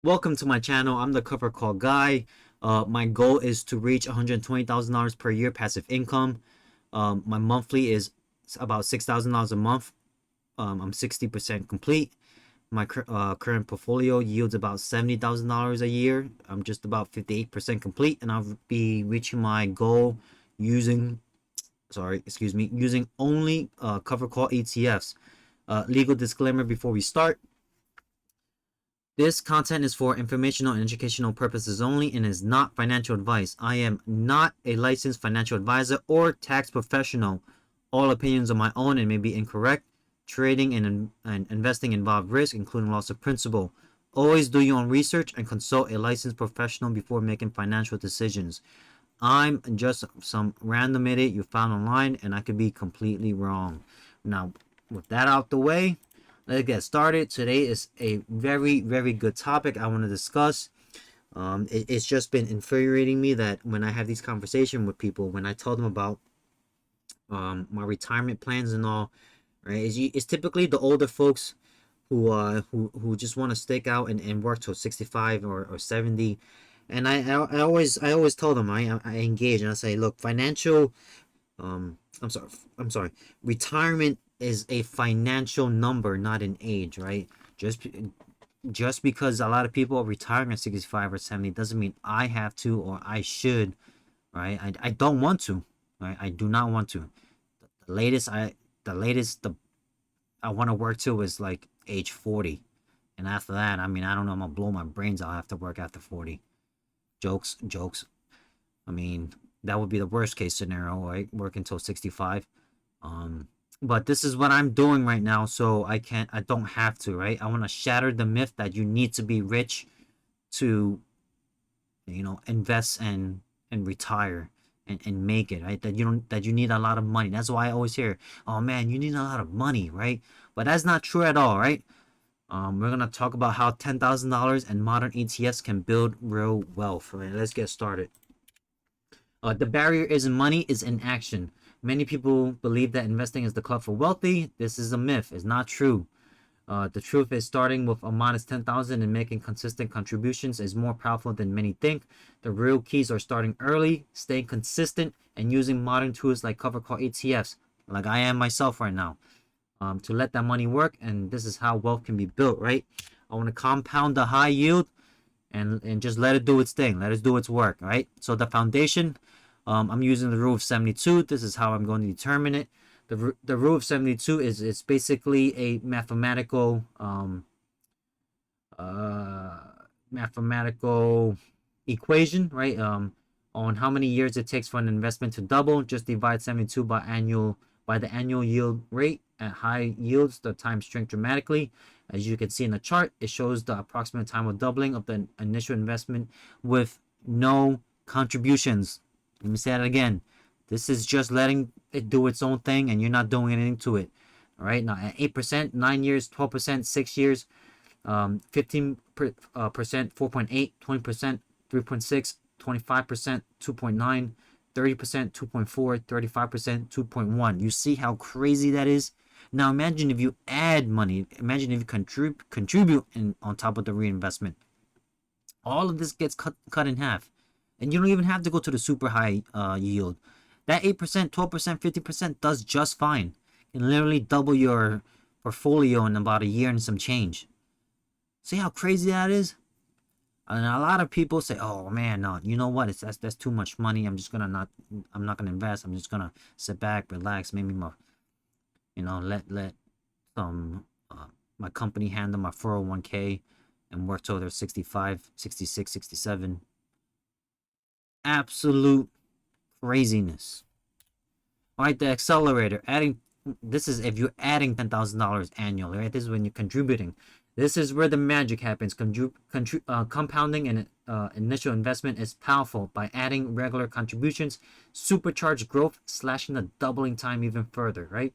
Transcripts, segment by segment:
Welcome to my channel. I'm the Covered Call guy. My goal is to reach $120,000 per year passive income. My monthly is about $6,000 a month. I'm 60% complete. My current portfolio yields about $70,000 a year. I'm just about 58% complete, and I'll be reaching my goal using, using only Covered Call ETFs. Legal disclaimer before we start. This content is for informational and educational purposes only and is not financial advice. I am not a licensed financial advisor or tax professional. All opinions are my own and may be incorrect. Trading and investing involve risk, including loss of principal. Always do your own research and consult a licensed professional before making financial decisions. I'm just some random idiot you found online, and I could be completely wrong. Now, with that out the way, let's get started. Today is a very, very good topic I want to discuss. It's just been infuriating me that when I have these conversations with people, when I tell them about my retirement plans and all, right? It's typically the older folks who just want to stick out and work till 65 or 70. And I always tell them I engage and I say, look, financial I'm sorry. Retirement is a financial number, not an age, right? Just just because a lot of people are retiring at 65 or 70 doesn't mean I have to or I should, right? I don't want to, right? I do not want to. The latest I want to work to is like age 40. And after that, I mean, I don't know, I'm gonna blow my brains out after work after 40. Jokes. I mean, that would be the worst case scenario, right? Work until 65. Um, but this is what I'm doing right now, so I don't have to, right? I want to shatter the myth that you need to be rich to, invest and retire and make it, right? That you need a lot of money. That's why I always hear, oh man, you need a lot of money, right? But that's not true at all, right? We're gonna talk about how $10,000 and modern ETFs can build real wealth. Right? Let's get started. The barrier isn't money, it's in action. Many people believe that investing is the club for wealthy. This is a myth. It's not true. The truth is starting with a modest 10,000 and making consistent contributions is more powerful than many think. The real keys are starting early, staying consistent, and using modern tools like Covered Call ETFs, like I am myself right now, to let that money work. And this is how wealth can be built, right? I want to compound the high yield and just let it do its thing. Let it do its work, right? So the foundation, I'm using the rule of 72. This is how I'm going to determine it. The rule of 72 is it's basically a uh, mathematical equation, right? On how many years it takes for an investment to double. Just divide 72 by the annual yield rate. At high yields, the time shrink dramatically. As you can see in the chart, it shows the approximate time of doubling of the initial investment with no contributions. Let me say that again. This is just letting it do its own thing, and you're not doing anything to it. All right. Now at 8%, 9 years, 12%, 6 years, 15%, 4.8, 20%, 3.6, 25%, 2.9, 30%, 2.4, 35%, 2.1. You see how crazy that is? Now imagine if you add money. Imagine if you contribute on top of the reinvestment. All of this gets cut in half. And you don't even have to go to the super high yield. That 8%, 12%, 50% does just fine. You can literally double your portfolio in about a year and some change. See how crazy that is? And a lot of people say, "Oh man, no, you know what? That's too much money. I'm not gonna invest. I'm just gonna sit back, relax, maybe let some my company handle my 401k and work till they're 65, 66, 67." Absolute craziness. All right, the accelerator adding. This is if you're adding $10,000 annually, right? This is when you're contributing. This is where the magic happens. Compounding an initial investment is powerful. By adding regular contributions, supercharge growth, slashing the doubling time even further, right?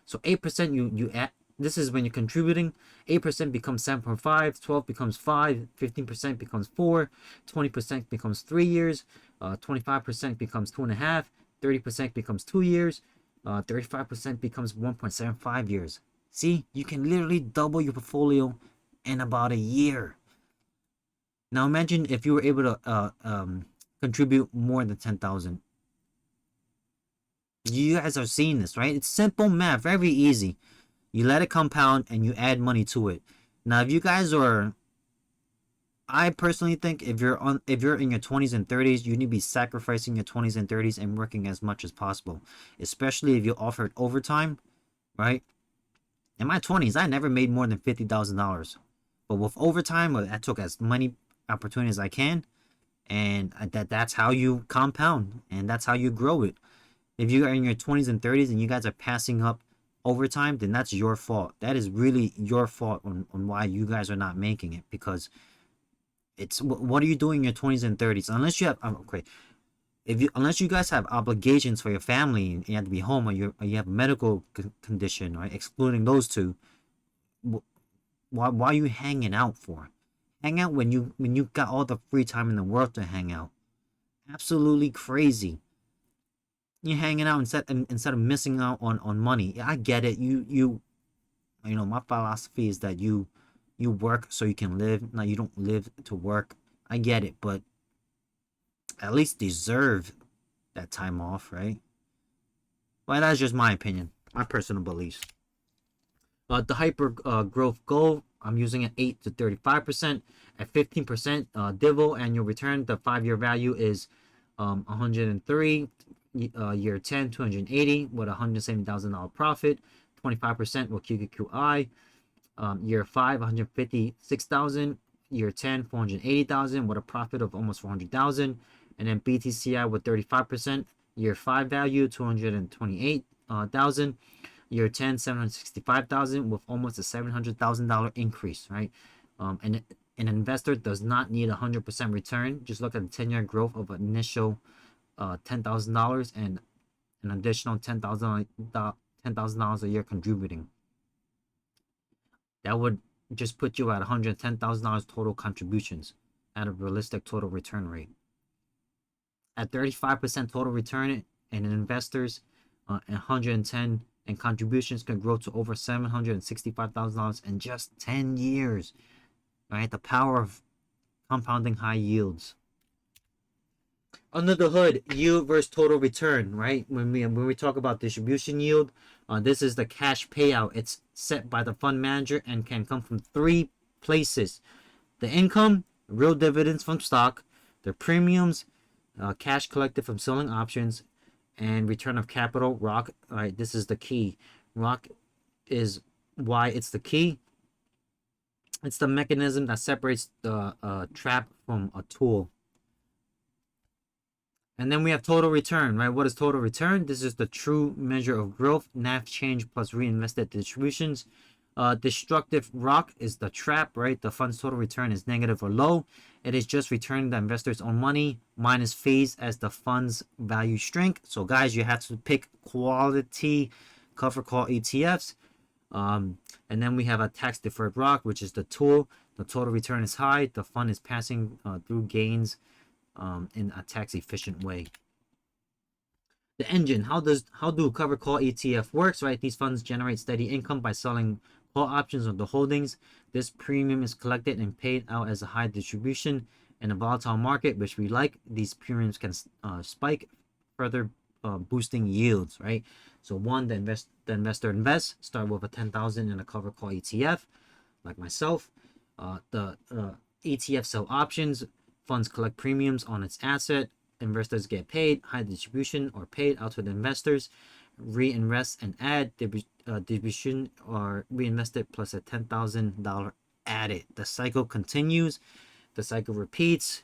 So 8% you add. This is when you're contributing. 8% becomes 7.5, 12 becomes 5, 15% becomes 4, 20% becomes 3 years, 25% becomes 2.5, 30% becomes 2 years, 35% becomes 1.75 years. See, you can literally double your portfolio in about a year. Now imagine if you were able to contribute more than 10,000. You guys are seeing this, right? It's simple math, very easy. You let it compound and you add money to it. Now, if you guys are, I personally think if you're in your 20s and 30s, you need to be sacrificing your 20s and 30s and working as much as possible, especially if you offered overtime, right? In my 20s, I never made more than $50,000, but with overtime, I took as many opportunities as I can, and that's how you compound and that's how you grow it. If you are in your 20s and 30s and you guys are passing up overtime, then that's your fault. That is really your fault on why you guys are not making it, because it's what are you doing in your 20s and 30s? Unless you have okay, if you unless you guys have obligations for your family and you have to be home, or you have a medical condition, right? Excluding those two, why are you hanging out for? Hang out when you got all the free time in the world to hang out. Absolutely crazy. You're hanging out instead of missing out on money. I get it. You know, my philosophy is that you work so you can live. Now you don't live to work. I get it, but at least deserve that time off, right? Well, that's just my opinion, my personal beliefs. The hyper growth goal, I'm using at 8 to 35%. At 15% Divo annual return, the 5-year value is 103. Year 10, 280 with $170,000 profit. 25% with QQQI. Year 5, 156,000. Year 10, 480,000 with a profit of almost 400,000. And then BTCI with 35%. Year 5 value, 228,000. Year 10, 765,000 with almost a $700,000 increase, right? And an investor does not need 100% return. Just look at the 10-year growth of initial $10,000 and an additional $10,000 a year contributing. That would just put you at $110,000 total contributions at a realistic total return rate. At 35% total return and investors, 110 and contributions can grow to over $765,000 in just 10 years. Right? The power of compounding high yields. Under the hood, yield versus total return, right? When we talk about distribution yield, this is the cash payout. It's set by the fund manager and can come from 3 places: the income, real dividends from stock, the premiums, cash collected from selling options, and return of capital, ROC. All right, this is the key. ROC is why it's the key. It's the mechanism that separates the trap from a tool. And then we have total return, right? What is total return? This is the true measure of growth, NAV change plus reinvested distributions. Destructive ROC is the trap, right? The fund's total return is negative or low. It is just returning the investor's own money minus fees as the fund's value shrink. So guys, you have to pick quality covered call ETFs. And then we have a tax deferred ROC, which is the tool. The total return is high. The fund is passing through gains in a tax efficient way. The engine, how do covered call ETF works, right? These funds generate steady income by selling call options on the holdings. This premium is collected and paid out as a high distribution in a volatile market, which we like. These premiums can spike, further boosting yields, right? So one, the investor invests, start with a 10,000 in a covered call ETF, like myself. The ETF sell options. Funds collect premiums on its asset. Investors get paid, high distribution or paid out to the investors. Reinvest and add distribution or reinvested plus a $10,000 added. The cycle continues. The cycle repeats.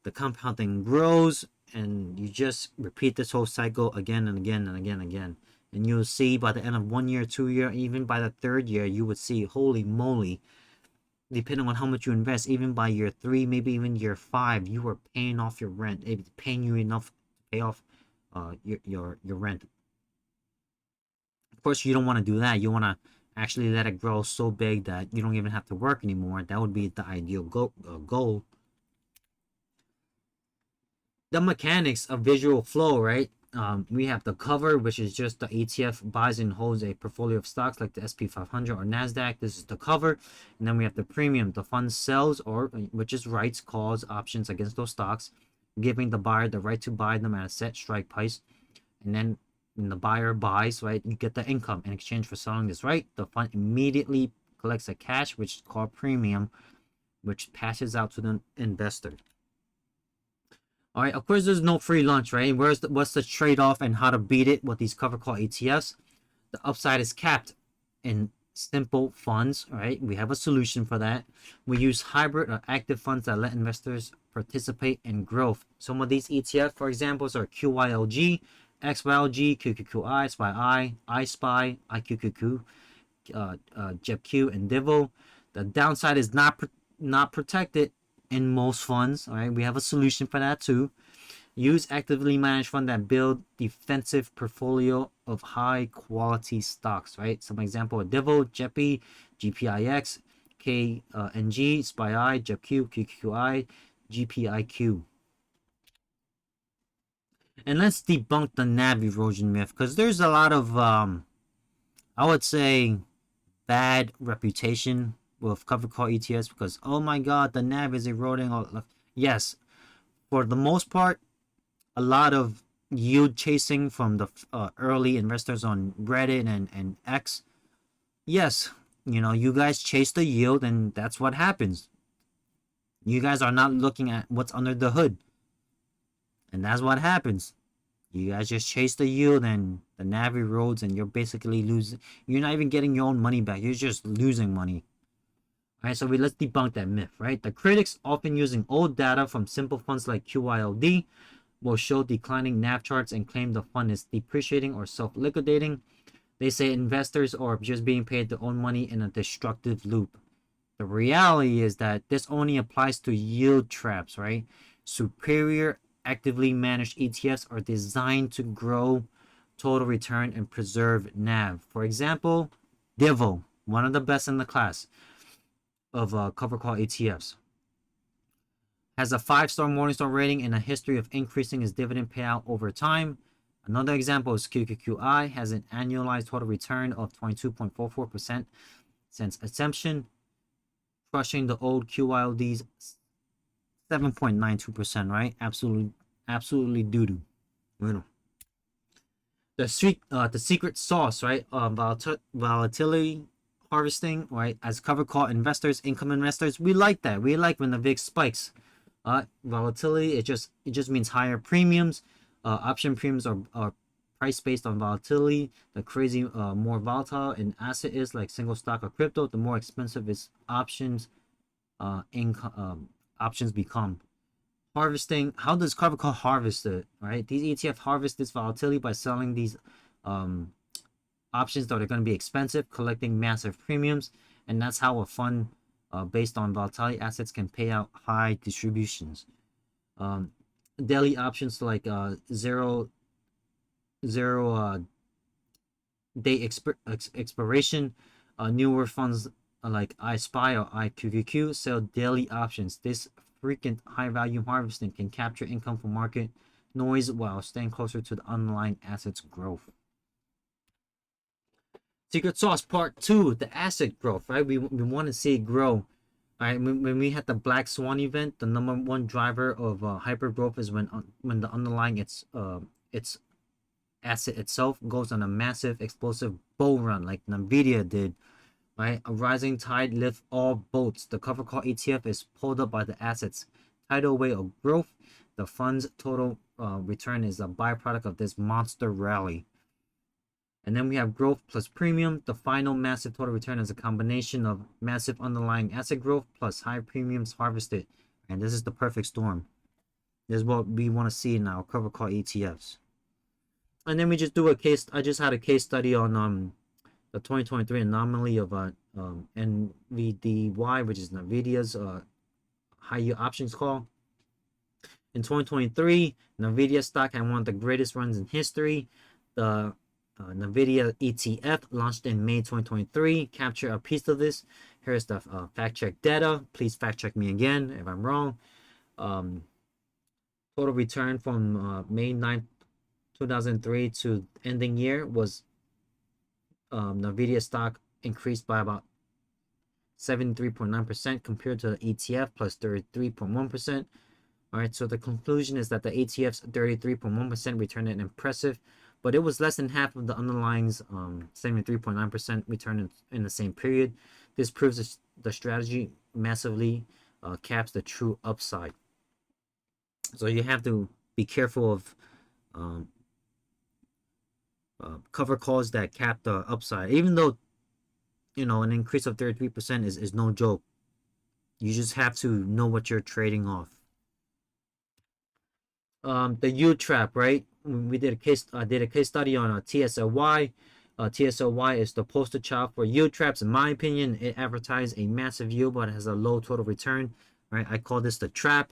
The compounding grows, and you just repeat this whole cycle again and again and again and again. And you'll see by the end of 1 year, 2 year, even by the 3rd year, you would see, holy moly, depending on how much you invest, even by year 3, maybe even year 5, you are paying off your rent. It's paying you enough to pay off your rent. Of course, you don't want to do that. You want to actually let it grow so big that you don't even have to work anymore. That would be the ideal goal. The mechanics of visual flow, right? We have the cover, which is just the ETF buys and holds a portfolio of stocks like the SP 500 or Nasdaq. This is the cover. And then we have the premium. The fund sells, or which is writes calls options against those stocks, giving the buyer the right to buy them at a set strike price. And then when the buyer buys, right, you get the income in exchange for selling this right. The fund immediately collects a cash, which is called premium, which passes out to the investor. All right, of course, there's no free lunch, right? What's the trade-off and how to beat it with these cover call ETFs? The upside is capped in simple funds, right? We have a solution for that. We use hybrid or active funds that let investors participate in growth. Some of these ETFs, for example, are QYLG, XYLG, QQQI, SPY, iSpy, IQQQ, JEPQ, and DIVO. The downside is not protected in most funds. All right, we have a solution for that too. Use actively managed fund that build defensive portfolio of high quality stocks. Right, some example of DIVO, JEPI, GPIX, KNG, SPY, JEPQ, QQI, GPIQ. And let's debunk the NAV erosion myth, because there's a lot of I would say bad reputation with covered call ETFs, because oh my god, the NAV is eroding. Yes, for the most part, a lot of yield chasing from the early investors on Reddit and X. Yes, you guys chase the yield, and that's what happens. You guys are not looking at what's under the hood, and that's what happens. You guys just chase the yield, and the NAV erodes, and you're basically losing. You're not even getting your own money back. You're just losing money. All right, so let's debunk that myth, right? The critics, often using old data from simple funds like QYLD, will show declining NAV charts and claim the fund is depreciating or self-liquidating. They say investors are just being paid to own money in a destructive loop. The reality is that this only applies to yield traps, right? Superior actively managed ETFs are designed to grow total return and preserve NAV. For example, DIVO, one of the best in the class of cover call ETFs, has a 5-star Morningstar rating and a history of increasing its dividend payout over time. Another example is QQQI, has an annualized total return of 22.44% since inception, crushing the old QYLD's 7.92%, right? Absolutely doo-doo. The secret sauce, right? Volatility harvesting, right? As cover call investors, income investors, we like that. We like when the VIX spikes. Volatility, it just means higher premiums. Option premiums are price based on volatility. The crazy more volatile an asset is, like single stock or crypto, the more expensive its options options become. Harvesting, how does cover call harvest it, right? These ETF harvest this volatility by selling these options that are going to be expensive, collecting massive premiums, and that's how a fund based on volatility assets can pay out high distributions. Daily options like zero day expiration. Newer funds like iSpy or IQQQ sell daily options. This frequent high value harvesting can capture income from market noise while staying closer to the underlying assets growth. Secret sauce part 2, the asset growth, right? We want to see it grow. All right, when we had the Black Swan event, the number one driver of hyper growth is when the underlying its asset itself goes on a massive explosive bull run like Nvidia did. Right, a rising tide lifts all boats. The cover call ETF is pulled up by the assets tidal wave of growth. The fund's total return is a byproduct of this monster rally. And then we have growth plus premium. The final massive total return is a combination of massive underlying asset growth plus high premiums harvested. And this is the perfect storm. This is what we want to see in our cover call ETFs. And then we just do a case. I just had a case study on the 2023 anomaly of NVDY, which is Nvidia's high yield options call. In 2023, Nvidia stock had one of the greatest runs in history. The Nvidia ETF launched in May 2023. Capture a piece of this. Here's the fact check data. Please fact check me again if I'm wrong. Total return from May 9th 2003 to ending year was Nvidia stock increased by about 73.9% compared to the ETF plus 33.1%. All right, so the conclusion is that the ETF's 33.1% return is impressive, but it was less than half of the underlying's 73.9% return in the same period. This proves the strategy massively caps the true upside. So you have to be careful of um, cover calls that cap the upside. Even though, you know, an increase of 33% is no joke. You just have to know what you're trading off. The U trap, right? We did a case. I did a case study on a TSLY. TSLY is the poster child for yield traps. In my opinion, it advertised a massive yield, but it has a low total return. Right? I call this the trap.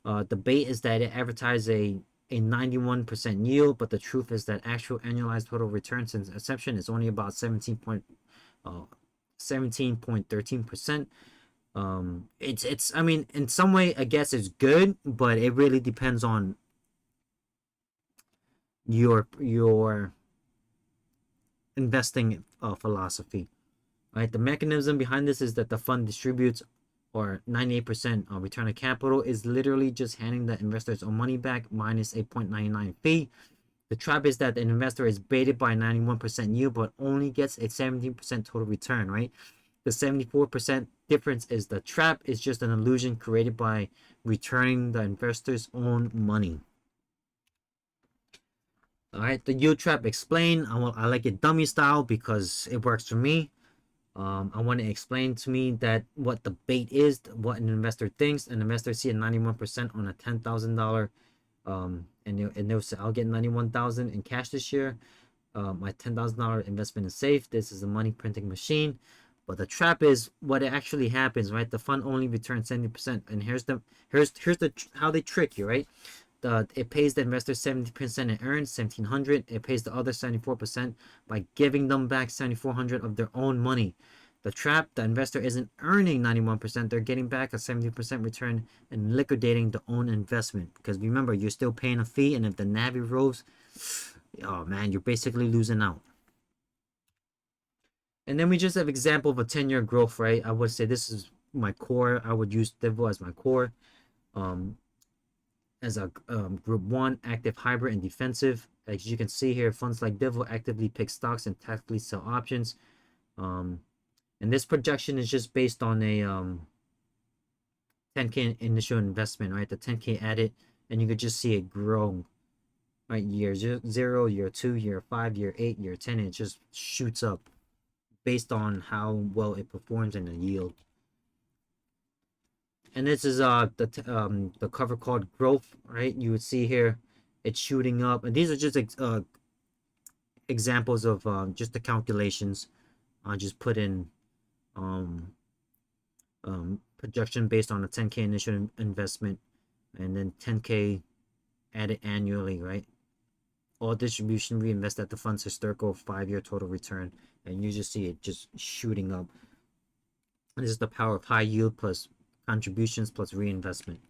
The bait is that it advertised a 91% yield, but the truth is that actual annualized total return since inception is only about 17.13%. It's I mean, in some way, I guess it's good, but it really depends on your investing philosophy. Right, the mechanism behind this is that the fund distributes or 98% return on capital is literally just handing the investor its own money back minus a 0.99 fee. The trap is that the investor is baited by 91% yield but only gets a 17% total return, right? The 74% difference is the trap is just an illusion created by returning the investor's own money. All right, the yield trap explain. I like it dummy style because it works for me. I want to explain to me that what the bait is, what an investor thinks. An investor see a 91% on a $10,000, and they'll say, "I'll get 91,000 in cash this year. My $10,000 investment is safe. This is a money printing machine." But the trap is what actually happens, right? The fund only returns 70%, and here's the how they trick you, right? It pays the investor 70% and earns 1,700. It pays the other 74% by giving them back 7,400 of their own money. The trap, the investor isn't earning 91%. They're getting back a 70% return and liquidating the own investment. Because remember, you're still paying a fee, and if the NAV erodes, oh man, you're basically losing out. And then we just have example of a 10-year growth, right? I would say this is my core. I would use Divo as my core. As a group 1 active, hybrid, and defensive. As you can see here, funds like Divo actively pick stocks and tactically sell options. And this projection is just based on a 10K initial investment, right? The 10K added, and you could just see it grow, right? Year 0, year 2, year 5, year 8, year 10, and it just shoots up based on how well it performs in the yield. And this is the cover called growth, right? You would see here it's shooting up, and these are just examples of just the calculations. I just put in projection based on a 10K initial investment and then 10K added annually, right? All distribution reinvest at the fund's historical 5-year total return, and you just see it just shooting up. This is the power of high yield plus contributions plus reinvestment.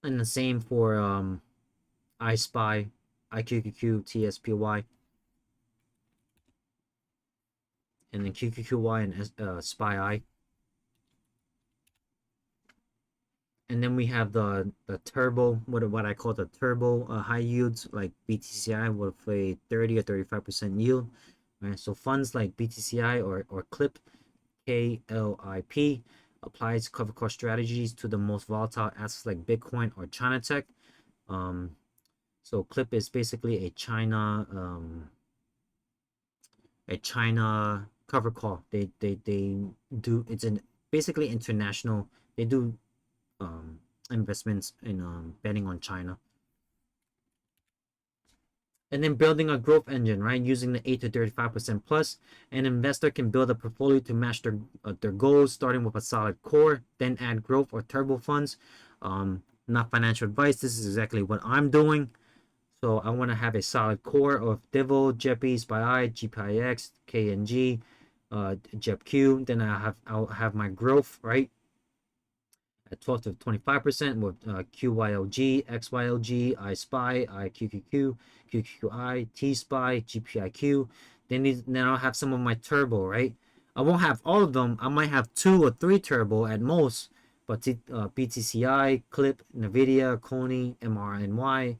And the same for iSpy, IQQQ, TSPY, and then QQQY and SPY. And then we have the turbo, what I call the turbo high yields, like BTCI with a 30 or 35% yield. Right? So funds like BTCI or CLIP, KLIP, applies cover call strategies to the most volatile assets like Bitcoin or China tech. So CLIP is basically a China cover call. They do, it's basically international. They do investments in betting on China. And then building a growth engine, right? Using the 8 to 35% plus, an investor can build a portfolio to match their goals, starting with a solid core, then add growth or turbo funds. Not financial advice. This is exactly what I'm doing. So I want to have a solid core of Divo, JEPI, SPY, GPIX, KNG, JEPQ. Then I'll have my growth, right? at 12 to 25% with QYLG, XYLG, iSpy, IQQQ, QQI, T-Spy, GPIQ. Then I'll have some of my turbo, right? I won't have all of them. I might have 2 or 3 turbo at most, but BTCI, Clip, Nvidia, Coney, MRNY,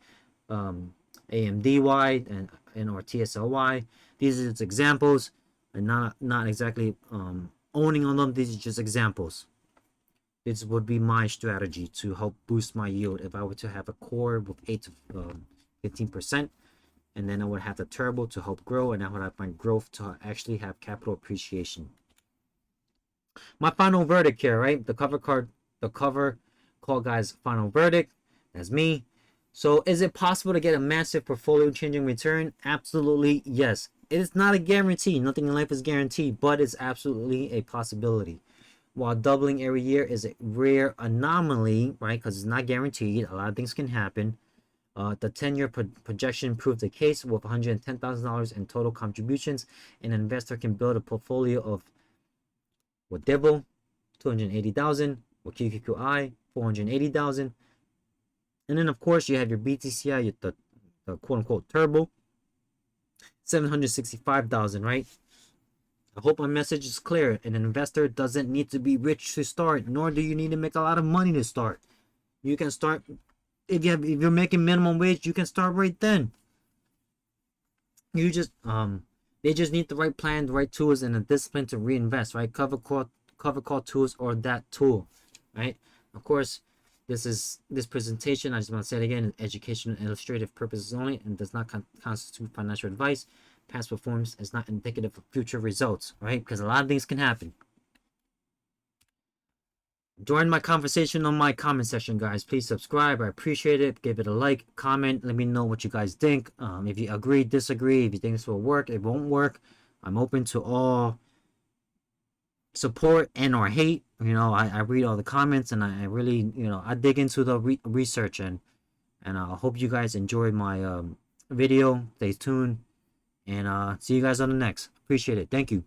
AMDY, and or TSLY. These are just examples, and not exactly owning on them. These are just examples. This would be my strategy to help boost my yield if I were to have a core with 8 to 15%, and then I would have the turbo to help grow, and I would have my growth to actually have capital appreciation. My final verdict here, right? The cover call guy's final verdict. That's me. So is it possible to get a massive portfolio changing return? Absolutely yes. It is not a guarantee. Nothing in life is guaranteed, but it's absolutely a possibility. While doubling every year is a rare anomaly, right? Because it's not guaranteed. A lot of things can happen. The 10-year projection proved the case. With $110,000 in total contributions, an investor can build a portfolio of with Devo, $280,000, with QQQI, $480,000. And then, of course, you have your BTCI, the quote-unquote turbo, $765,000, right? I hope my message is clear. An investor doesn't need to be rich to start, nor do you need to make a lot of money to start. You can start, if you're making minimum wage, you can start right then. You just, they just need the right plan, the right tools, and a discipline to reinvest, right? Cover call tools or that tool, right? Of course, this presentation, I just want to say it again, is educational and illustrative purposes only and does not constitute financial advice. Past performance is not indicative of future results, right? Because a lot of things can happen. Join my conversation on my comment section, guys. Please subscribe. I appreciate it. Give it a like, comment. Let me know what you guys think. If you agree, disagree. If you think this will work, it won't work. I'm open to all support and or hate. You know, I read all the comments, and I really, you know, I dig into the research, and I hope you guys enjoyed my video. Stay tuned, and see you guys on the next. Appreciate it. Thank you.